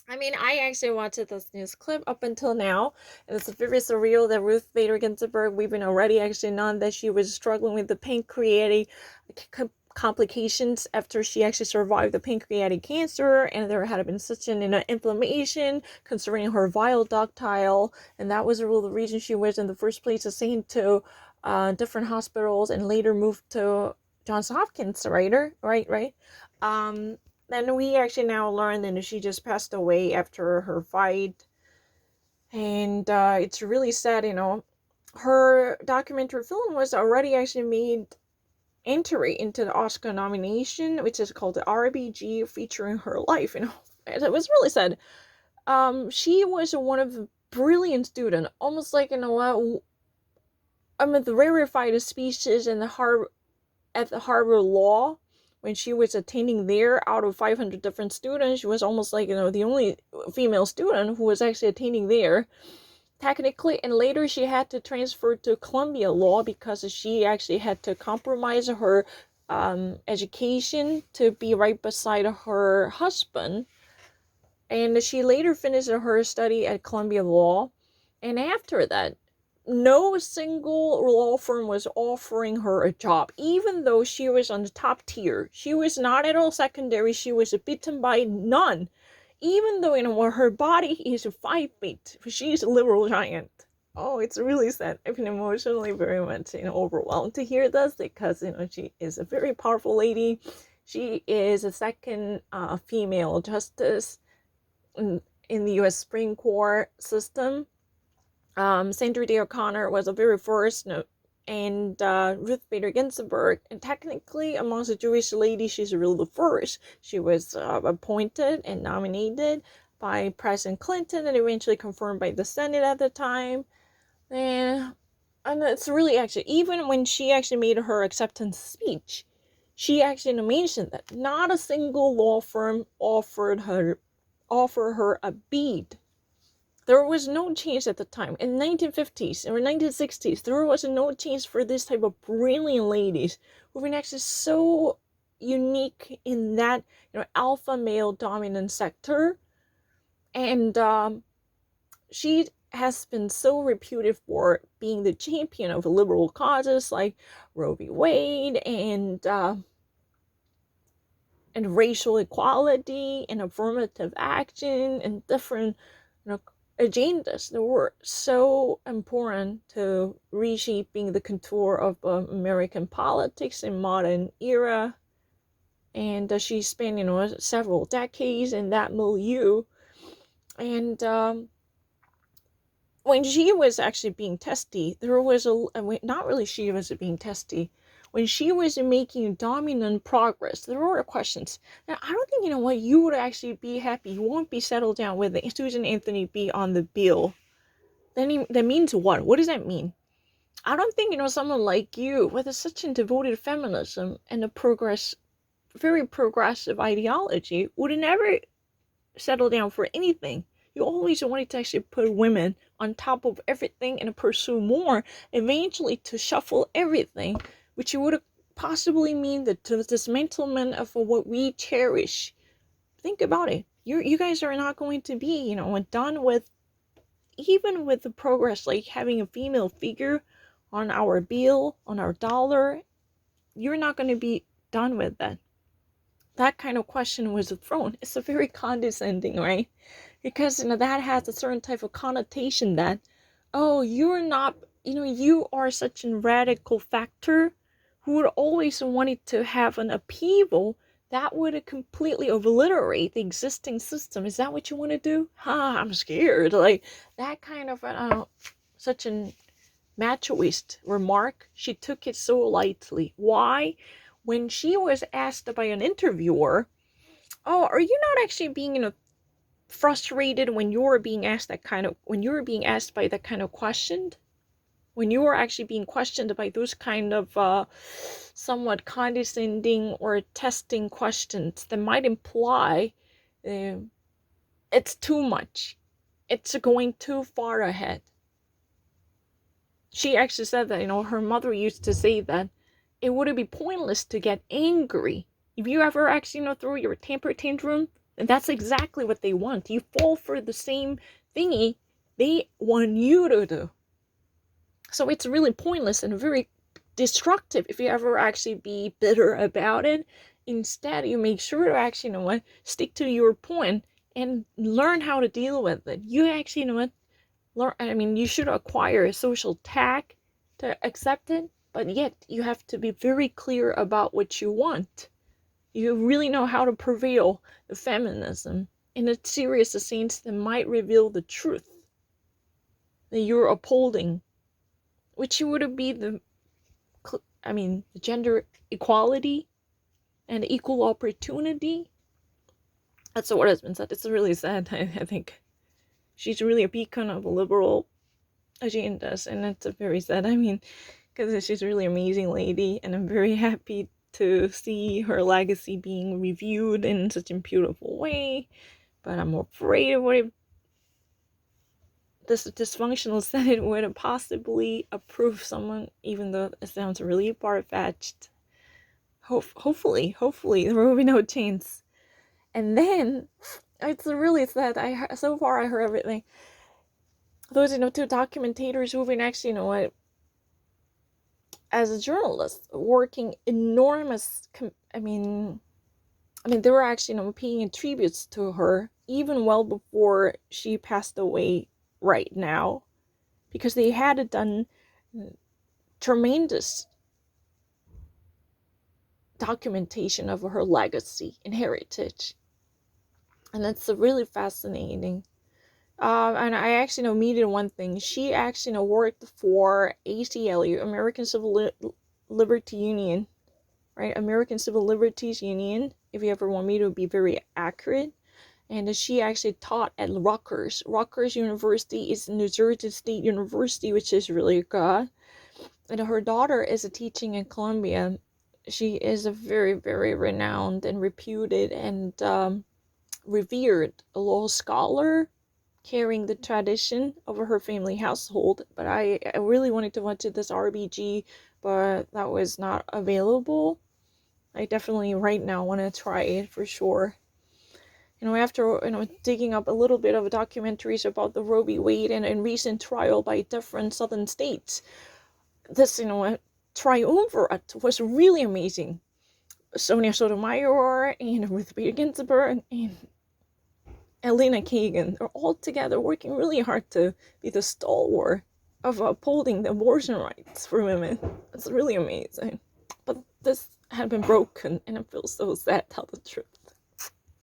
I mean, I actually watched this news clip up until now, and it's very surreal that Ruth Bader Ginsburg, we've been already actually known that she was struggling with the pancreatic complications after she actually survived the pancreatic cancer, and there had been such an inflammation concerning her bile ductile, and that was the reason she was in the first place assigned to different hospitals and later moved to Johns Hopkins, right. Um, then we actually now learn that she just passed away after her fight, and it's really sad. Her documentary film was already actually made entry into the Oscar nomination, which is called the RBG, featuring her life. It was really sad. She was one of the brilliant student, almost like I mean the rarefied species in the at the Harvard Law. When she was attending there, out of 500 different students, she was almost like the only female student who was actually attending there technically. And later she had to transfer to Columbia Law because she actually had to compromise her education to be right beside her husband. And she later finished her study at Columbia Law. And after that, no single law firm was offering her a job, even though she was on the top tier. She was not at all secondary. She was beaten by none, even though her body is 5 feet. She's a liberal giant. Oh, it's really sad. I've been emotionally very much overwhelmed to hear this because she is a very powerful lady. She is a second female justice in the U.S. Supreme Court system. Sandra Day O'Connor was the very first, and Ruth Bader Ginsburg, and technically amongst the Jewish ladies, she's really the first. She was appointed and nominated by President Clinton and eventually confirmed by the Senate at the time. And, and it's really actually, even when she actually made her acceptance speech, she actually mentioned that not a single law firm offer her a bead. There was no chance at the time. In the 1950s or 1960s, there was no chance for this type of brilliant ladies who've been actually so unique in that alpha male dominant sector. And she has been so reputed for being the champion of liberal causes like Roe v. Wade and racial equality and affirmative action and different agendas that were so important to reshaping the contour of American politics in modern era. And she spent several decades in that milieu. And when she was actually being testy, there was not really she was being testy. When she was making dominant progress, there were questions. Now, I don't think, you would actually be happy. You won't be settled down with Susan Anthony be on the bill. That means what? What does that mean? I don't think, someone like you, with such a devoted feminism and very progressive ideology, would never settle down for anything. You always wanted to actually put women on top of everything and pursue more, eventually to shuffle everything, which would possibly mean the dismantlement of what we cherish. Think about it. You guys are not going to be, done with, even with the progress, like having a female figure on our bill, on our dollar. You're not going to be done with that. That kind of question was thrown. It's a very condescending, right? Because that has a certain type of connotation that, oh, you're not, you are such a radical factor who would always wanted to have an upheaval that would completely obliterate the existing system. Is that what you want to do? I'm scared. Like that kind of such an machoist remark. She took it so lightly. Why? When she was asked by an interviewer, oh, are you not actually being frustrated when you're being asked when you're being asked by that kind of question, when you are actually being questioned by those kind of somewhat condescending or testing questions that might imply uh, it's too much, it's going too far ahead. She actually said that her mother used to say that it would be pointless to get angry if you ever actually throw your temper tantrum. And that's exactly what they want. You fall for the same thingy they want you to do. So it's really pointless and very destructive if you ever actually be bitter about it. Instead, you make sure to actually, stick to your point and learn how to deal with it. You actually, you should acquire a social tact to accept it, but yet you have to be very clear about what you want. You really know how to prevail the feminism in a serious sense that might reveal the truth that you're upholding, which would be the gender equality and equal opportunity. That's what has been said. It's really sad. I think she's really a beacon of liberal agendas, and it's very sad. Because she's a really amazing lady, and I'm very happy to see her legacy being reviewed in such a beautiful way. But I'm afraid of what this dysfunctional Senate would possibly approve someone, even though it sounds really far-fetched. Hopefully, there will be no chance. And then, it's really sad. So far I heard everything. Those, two documentators who've been actually, as a journalist, working enormous, they were actually, paying tributes to her even well before she passed away right now, because they had done tremendous documentation of her legacy and heritage. And it's really fascinating. And I actually needed one thing. She actually worked for ACLU, American Civil Liberty Union, right? American Civil Liberties Union, if you ever want me to be very accurate. And she actually taught at Rutgers. Rutgers University is New Jersey State University, which is really good. And her daughter is teaching in Columbia. She is a very, very renowned and reputed and revered law scholar, carrying the tradition of her family household. But I really wanted to watch this RBG, but that was not available. I definitely right now want to try it for sure. After digging up a little bit of documentaries about the Roe v. Wade and recent trial by different southern states, this triumvirate was really amazing. Sonia Sotomayor and Ruth Bader Ginsburg and Elena Kagan are all together working really hard to be the stalwart of upholding the abortion rights for women. It's really amazing. But this had been broken, and it feels so sad to tell the truth.